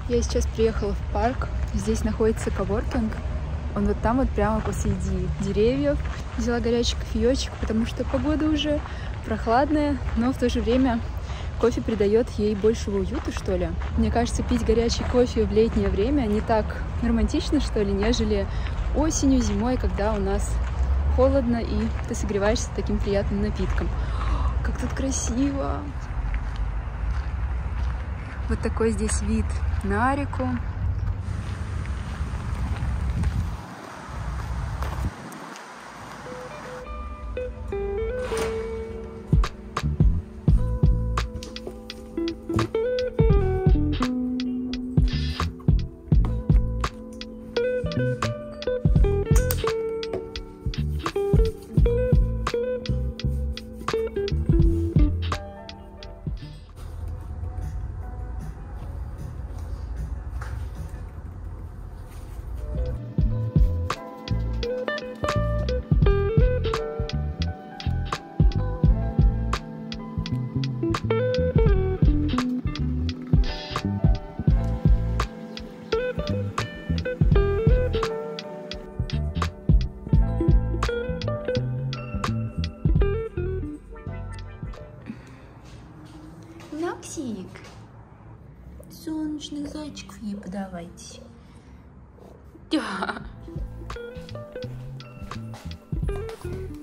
Я сейчас приехала в парк. Здесь находится коворкинг. Он вот там вот прямо посреди деревьев. Взяла горячий кофеечек, потому что погода уже прохладная, но в то же время кофе придает ей большего уюта, что ли. Мне кажется, пить горячий кофе в летнее время не так романтично, что ли, нежели осенью, зимой, когда у нас холодно и ты согреваешься таким приятным напитком. Как тут красиво! Вот такой здесь вид на реку. Ноксик, солнечных зайчиков ей подавайте.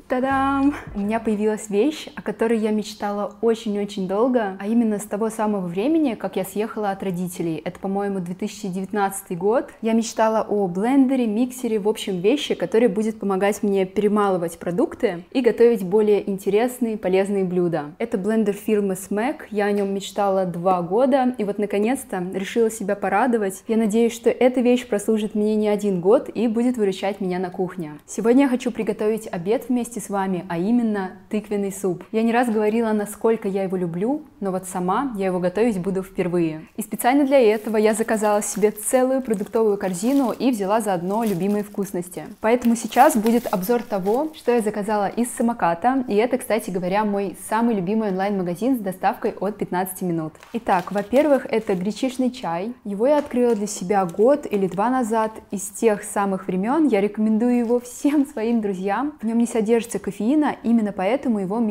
Та-дам! У меня появилась вещь, о которой я мечтала очень-очень долго, а именно с того самого времени, как я съехала от родителей. Это, по-моему, 2019 год. Я мечтала о блендере, миксере, в общем, вещи, которая будет помогать мне перемалывать продукты и готовить более интересные, полезные блюда. Это блендер фирмы Smeg. Я о нем мечтала 2 года, и вот, наконец-то, решила себя порадовать. Я надеюсь, что эта вещь прослужит мне не 1 год и будет выручать меня на кухне. Сегодня я хочу приготовить обед вместе с вами, а именно тыквенный суп. Я не раз говорила, насколько я его люблю, но вот сама я его готовить буду впервые. И специально для этого я заказала себе целую продуктовую корзину и взяла заодно любимые вкусности. Поэтому сейчас будет обзор того, что я заказала из самоката, и это, кстати говоря, мой самый любимый онлайн-магазин с доставкой от 15 минут. Итак, во-первых, это гречишный чай. Его я открыла для себя 1 или 2 года назад. Из тех самых времен я рекомендую его всем своим друзьям. В нем не содержится кофеина, именно поэтому его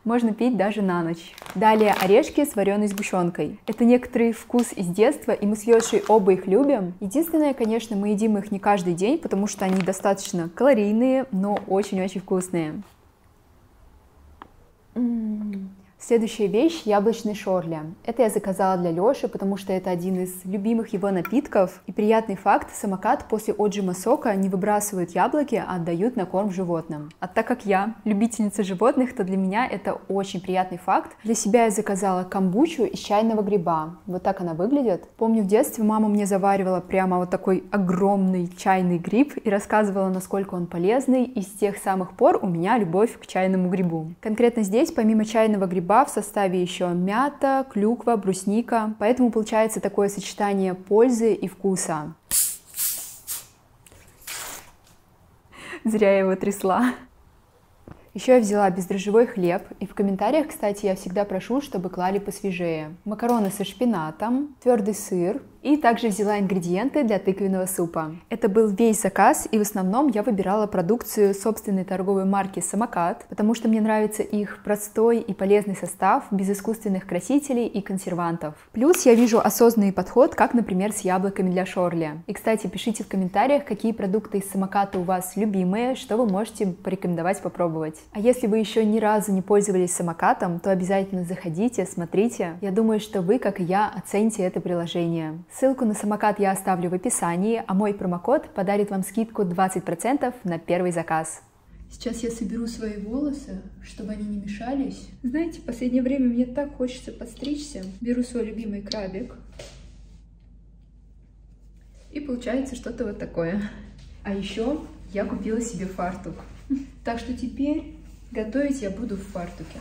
можно пить даже на ночь. Далее орешки с вареной сгущенкой. Это некоторый вкус из детства, и мы с Лешей оба их любим. Единственное, конечно, мы едим их не каждый день, потому что они достаточно калорийные, но очень-очень вкусные. Следующая вещь — яблочный шорли. Это я заказала для Лёши, потому что это один из любимых его напитков. И приятный факт — самокат после отжима сока не выбрасывают яблоки, а отдают на корм животным. А так как я любительница животных, то для меня это очень приятный факт. Для себя я заказала камбучу из чайного гриба. Вот так она выглядит. Помню, в детстве мама мне заваривала прямо вот такой огромный чайный гриб и рассказывала, насколько он полезный. И с тех самых пор у меня любовь к чайному грибу. Конкретно здесь, помимо чайного гриба, в составе еще мята, клюква, брусника, поэтому получается такое сочетание пользы и вкуса. Зря я его трясла. Еще я взяла бездрожжевой хлеб, и в комментариях, кстати, я всегда прошу, чтобы клали посвежее. Макароны со шпинатом, твердый сыр, и также взяла ингредиенты для тыквенного супа. Это был весь заказ, и в основном я выбирала продукцию собственной торговой марки «Самокат», потому что мне нравится их простой и полезный состав, без искусственных красителей и консервантов. Плюс я вижу осознанный подход, как, например, с яблоками для шорли. И, кстати, пишите в комментариях, какие продукты из «Самоката» у вас любимые, что вы можете порекомендовать попробовать. А если вы еще ни разу не пользовались «Самокатом», то обязательно заходите, смотрите. Я думаю, что вы, как и я, оцените это приложение. Ссылку на самокат я оставлю в описании, а мой промокод подарит вам скидку 20% на первый заказ. Сейчас я соберу свои волосы, чтобы они не мешались. Знаете, в последнее время мне так хочется подстричься. Беру свой любимый крабик. И получается что-то вот такое. А еще я купила себе фартук. Так что теперь готовить я буду в фартуке.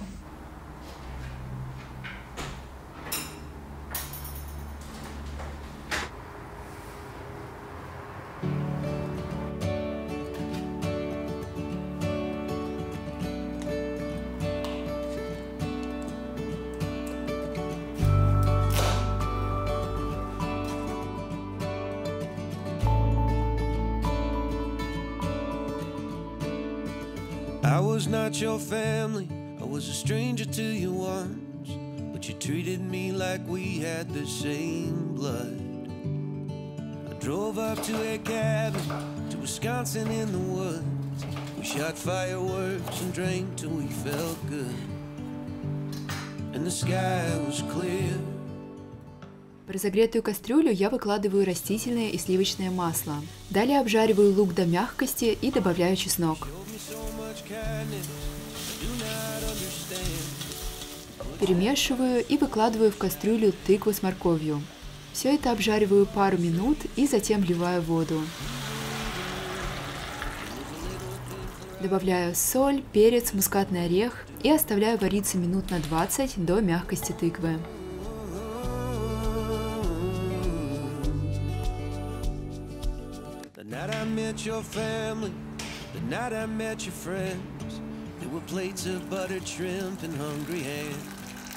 I was not your family, I was a stranger to you once, but you treated me like we had the same blood. I drove up to a cabin, to Wisconsin in the woods. We shot fireworks and drank till we felt good, and the sky was clear. В разогретую кастрюлю я выкладываю растительное и сливочное масло. Далее обжариваю лук до мягкости и добавляю чеснок. Перемешиваю и выкладываю в кастрюлю тыкву с морковью. Все это обжариваю пару минут и затем вливаю воду. Добавляю соль, перец, мускатный орех и оставляю вариться минут на 20 до мягкости тыквы.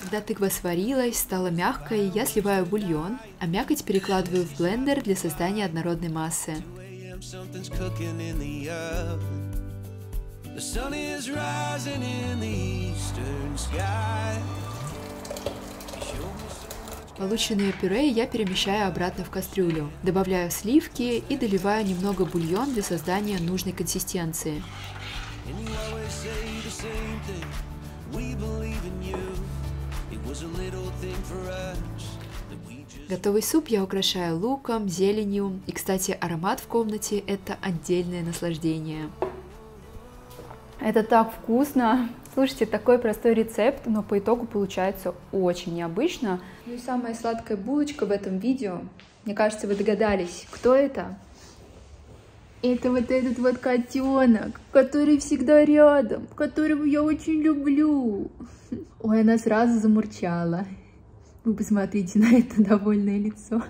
Когда тыква сварилась, стала мягкой, я сливаю бульон, а мякоть перекладываю в блендер для создания однородной массы. Полученное пюре я перемещаю обратно в кастрюлю, добавляю сливки и доливаю немного бульон для создания нужной консистенции. Готовый суп я украшаю луком, зеленью, и, кстати, аромат в комнате – это отдельное наслаждение. Это так вкусно! Слушайте, такой простой рецепт, но по итогу получается очень необычно. Ну и самая сладкая булочка в этом видео. Мне кажется, вы догадались, кто это? Это вот этот вот котенок, который всегда рядом, которого я очень люблю. Ой, она сразу замурчала. Вы посмотрите на это довольное лицо.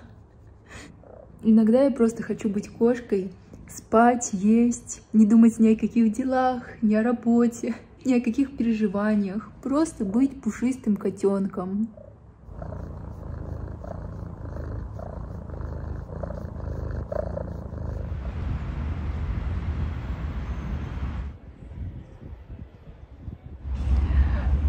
Иногда я просто хочу быть кошкой, спать, есть, не думать ни о каких делах, ни о работе, ни о каких переживаниях. Просто быть пушистым котенком.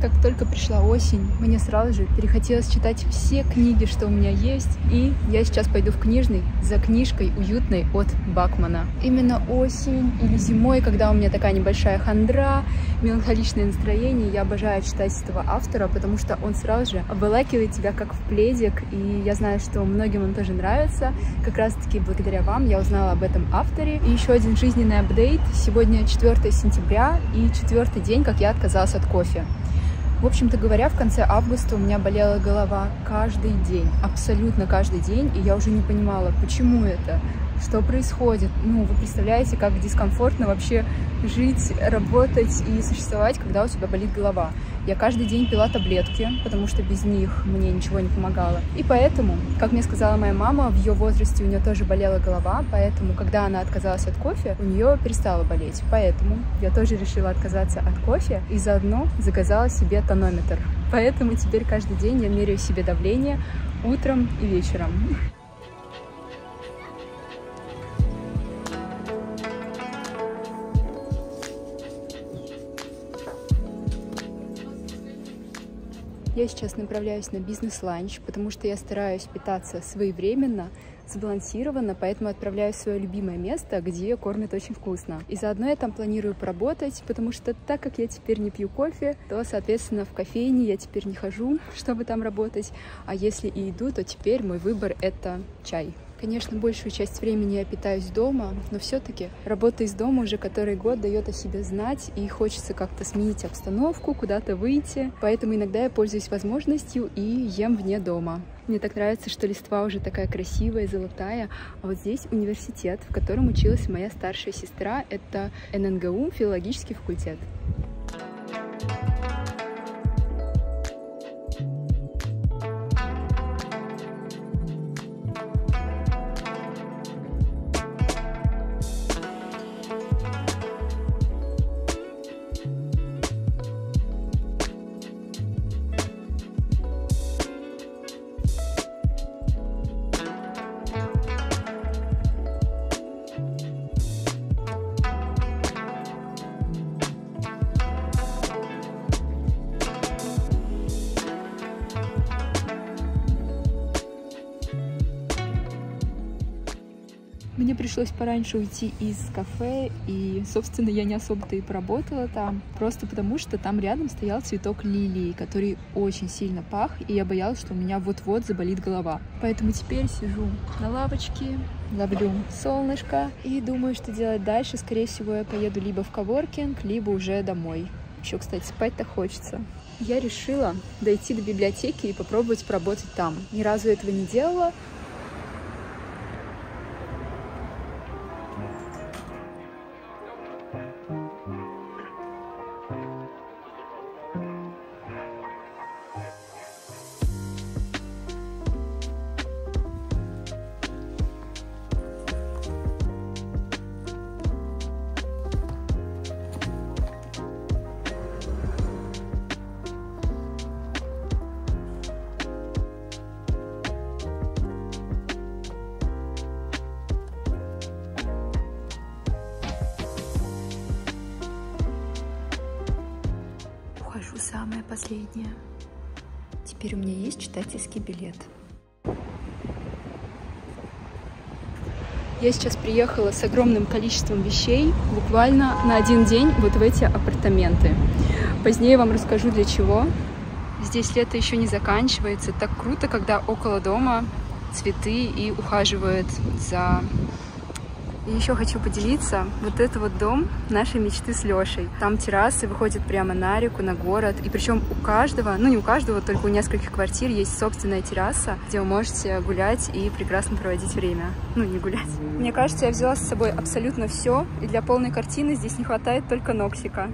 Как только пришла осень, мне сразу же перехотелось читать все книги, что у меня есть, и я сейчас пойду в книжный за книжкой уютной от Бакмана. Именно осень или зимой, когда у меня такая небольшая хандра, меланхоличное настроение, я обожаю читать этого автора, потому что он сразу же обволакивает тебя как в пледик, и я знаю, что многим он тоже нравится. Как раз-таки благодаря вам я узнала об этом авторе. И еще один жизненный апдейт. Сегодня 4 сентября и 4-й день, как я отказалась от кофе. В общем-то говоря, в конце августа у меня болела голова каждый день, абсолютно каждый день, и я уже не понимала, почему это, что происходит. Ну, вы представляете, как дискомфортно вообще жить, работать и существовать, когда у тебя болит голова. Я каждый день пила таблетки, потому что без них мне ничего не помогало. И поэтому, как мне сказала моя мама, в ее возрасте у нее тоже болела голова, поэтому, когда она отказалась от кофе, у нее перестала болеть. Поэтому я тоже решила отказаться от кофе и заодно заказала себе тонометр. Поэтому теперь каждый день я меряю себе давление утром и вечером. Я сейчас направляюсь на бизнес-ланч, потому что я стараюсь питаться своевременно, сбалансированно, поэтому отправляюсь в свое любимое место, где кормят очень вкусно. И заодно я там планирую поработать, потому что так как я теперь не пью кофе, то, соответственно, в кофейне я теперь не хожу, чтобы там работать, а если и иду, то теперь мой выбор — это чай. Конечно, большую часть времени я питаюсь дома, но все-таки работа из дома уже который год дает о себе знать, и хочется как-то сменить обстановку, куда-то выйти. Поэтому иногда я пользуюсь возможностью и ем вне дома. Мне так нравится, что листва уже такая красивая, золотая. А вот здесь университет, в котором училась моя старшая сестра. Это ННГУ, филологический факультет. Мне пришлось пораньше уйти из кафе, и, собственно, я не особо-то и поработала там, просто потому что там рядом стоял цветок лилии, который очень сильно пах, и я боялась, что у меня вот-вот заболит голова. Поэтому теперь сижу на лавочке, ловлю солнышко и думаю, что делать дальше. Скорее всего, я поеду либо в коворкинг, либо уже домой. Еще, кстати, спать-то хочется. Я решила дойти до библиотеки и попробовать поработать там. Ни разу этого не делала. Самое последнее. Теперь у меня есть читательский билет. Я сейчас приехала с огромным количеством вещей, буквально на один день вот в эти апартаменты. Позднее вам расскажу для чего. Здесь лето еще не заканчивается. Так круто, когда около дома цветы и ухаживают за... И еще хочу поделиться, вот это вот дом нашей мечты с Лешей. Там террасы выходят прямо на реку, на город. И причем у каждого, ну не у каждого, только у нескольких квартир есть собственная терраса, где вы можете гулять и прекрасно проводить время. Ну, не гулять. Мне кажется, я взяла с собой абсолютно все, и для полной картины здесь не хватает только ноксика.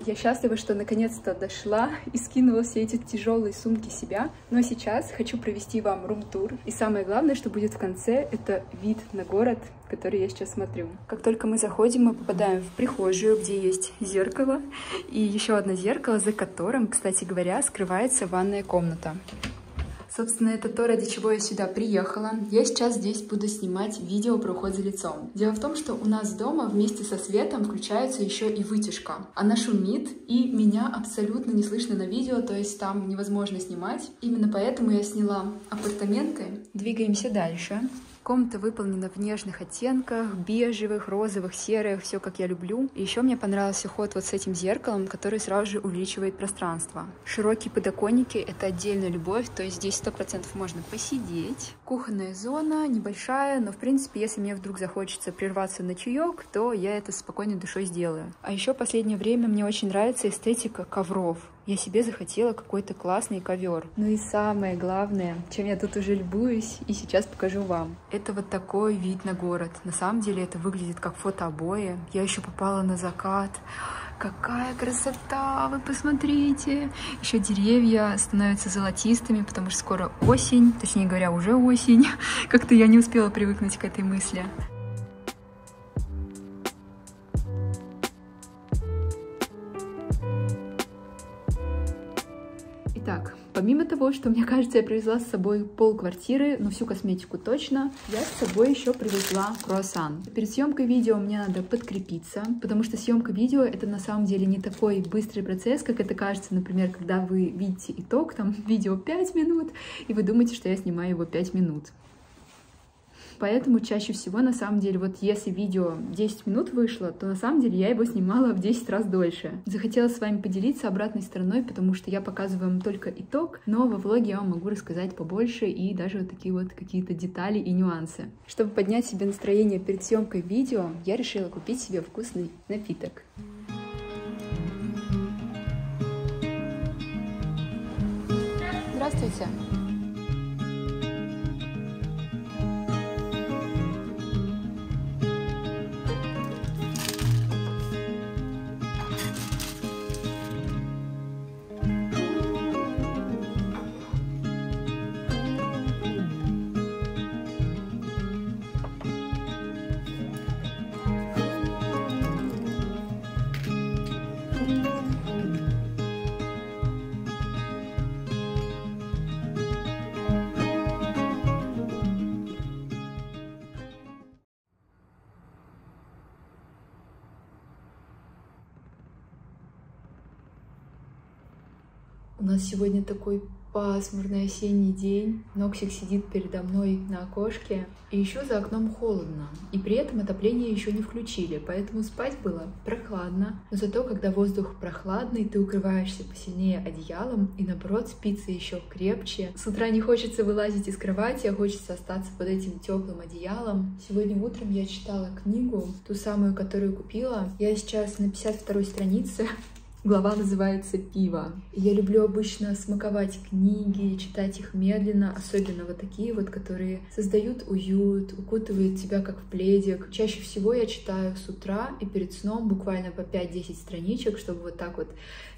Я счастлива, что наконец-то дошла и скинула все эти тяжелые сумки себя. Но сейчас хочу провести вам рум-тур. И самое главное, что будет в конце, это вид на город, который я сейчас смотрю. Как только мы заходим, мы попадаем в прихожую, где есть зеркало. И еще одно зеркало, за которым, кстати говоря, скрывается ванная комната. Собственно, это то, ради чего я сюда приехала. Я сейчас здесь буду снимать видео про уход за лицом. Дело в том, что у нас дома вместе со светом включается еще и вытяжка. Она шумит, и меня абсолютно не слышно на видео, то есть там невозможно снимать. Именно поэтому я сняла апартаменты. Двигаемся дальше. Комната выполнена в нежных оттенках, бежевых, розовых, серых, все как я люблю. И еще мне понравился ход вот с этим зеркалом, который сразу же увеличивает пространство. Широкие подоконники — это отдельная любовь, то есть здесь 100% можно посидеть. Кухонная зона небольшая, но в принципе, если мне вдруг захочется прерваться на чаек, то я это с спокойной душой сделаю. А еще в последнее время мне очень нравится эстетика ковров. Я себе захотела какой-то классный ковер. Ну и самое главное, чем я тут уже любуюсь, и сейчас покажу вам. Это вот такой вид на город. На самом деле это выглядит как фотообои. Я еще попала на закат. Какая красота! Вы посмотрите! Еще деревья становятся золотистыми, потому что скоро осень. Точнее говоря, уже осень. Как-то я не успела привыкнуть к этой мысли. Итак, помимо того, что, мне кажется, я привезла с собой полквартиры, но всю косметику точно, я с собой еще привезла круассан. Перед съемкой видео мне надо подкрепиться, потому что съемка видео — это на самом деле не такой быстрый процесс, как это кажется, например, когда вы видите итог, там видео 5 минут, и вы думаете, что я снимаю его 5 минут. Поэтому чаще всего, на самом деле, вот если видео 10 минут вышло, то на самом деле я его снимала в 10 раз дольше. Захотела с вами поделиться обратной стороной, потому что я показываю вам только итог, но во влоге я вам могу рассказать побольше и даже вот такие вот какие-то детали и нюансы. Чтобы поднять себе настроение перед съемкой видео, я решила купить себе вкусный напиток. Здравствуйте! У нас сегодня такой пасмурный осенний день. Ноксик сидит передо мной на окошке, и еще за окном холодно. И при этом отопление еще не включили, поэтому спать было прохладно. Но зато, когда воздух прохладный, ты укрываешься посильнее одеялом, и наоборот спится еще крепче. С утра не хочется вылазить из кровати, а хочется остаться под этим теплым одеялом. Сегодня утром я читала книгу, ту самую, которую купила. Я сейчас на 52-й странице. Глава называется «Пиво». Я люблю обычно смаковать книги, читать их медленно, особенно вот такие вот, которые создают уют, укутывают тебя как в пледик. Чаще всего я читаю с утра и перед сном буквально по 5-10 страничек, чтобы вот так вот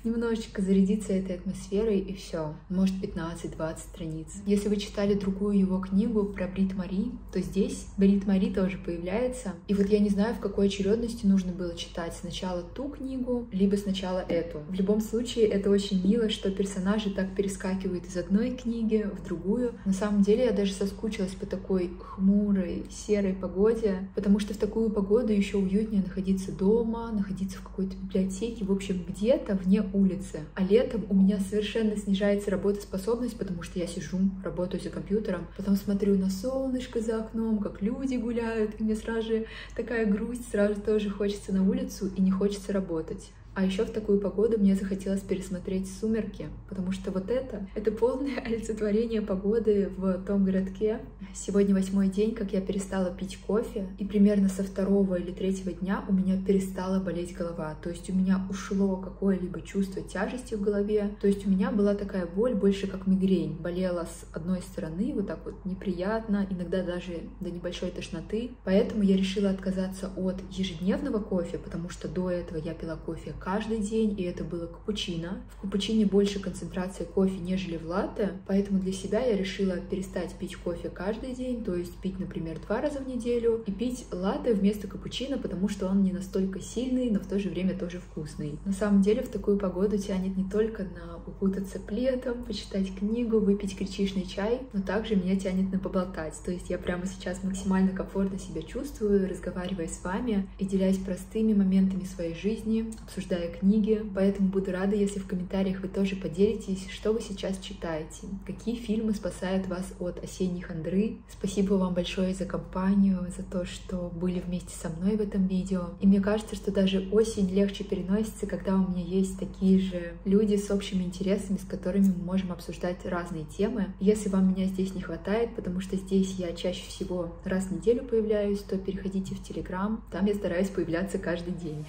немножечко зарядиться этой атмосферой, и все. Может, 15-20 страниц. Если вы читали другую его книгу про Брит Мари, то здесь Брит Мари тоже появляется. И вот я не знаю, в какой очередности нужно было читать. Сначала ту книгу, либо сначала эту. В любом случае, это очень мило, что персонажи так перескакивают из одной книги в другую. На самом деле, я даже соскучилась по такой хмурой, серой погоде, потому что в такую погоду еще уютнее находиться дома, находиться в какой-то библиотеке, в общем, где-то вне улицы. А летом у меня совершенно снижается работоспособность, потому что я сижу, работаю за компьютером, потом смотрю на солнышко за окном, как люди гуляют, и мне сразу же такая грусть, сразу тоже хочется на улицу и не хочется работать. А еще в такую погоду мне захотелось пересмотреть «Сумерки», потому что вот это полное олицетворение погоды в том городке. Сегодня 8-й день, как я перестала пить кофе, и примерно со 2-го или 3-го дня у меня перестала болеть голова. То есть у меня ушло какое-либо чувство тяжести в голове. То есть у меня была такая боль больше как мигрень. Болела с одной стороны, вот так вот неприятно, иногда даже до небольшой тошноты. Поэтому я решила отказаться от ежедневного кофе, потому что до этого я пила кофе каждый день, и это было капучино. В капучино больше концентрации кофе, нежели в латте, поэтому для себя я решила перестать пить кофе каждый день, то есть пить, например, 2 раза в неделю, и пить латте вместо капучино, потому что он не настолько сильный, но в то же время тоже вкусный. На самом деле в такую погоду тянет не только на укутаться пледом, почитать книгу, выпить гречишный чай, но также меня тянет на поболтать. То есть я прямо сейчас максимально комфортно себя чувствую, разговаривая с вами и делясь простыми моментами своей жизни, обсуждая книги, поэтому буду рада, если в комментариях вы тоже поделитесь, что вы сейчас читаете, какие фильмы спасают вас от осенней хандры. Спасибо вам большое за компанию, за то, что были вместе со мной в этом видео. И мне кажется, что даже осень легче переносится, когда у меня есть такие же люди с общими интересами, с которыми мы можем обсуждать разные темы. Если вам меня здесь не хватает, потому что здесь я чаще всего раз в неделю появляюсь, то переходите в Telegram, там я стараюсь появляться каждый день.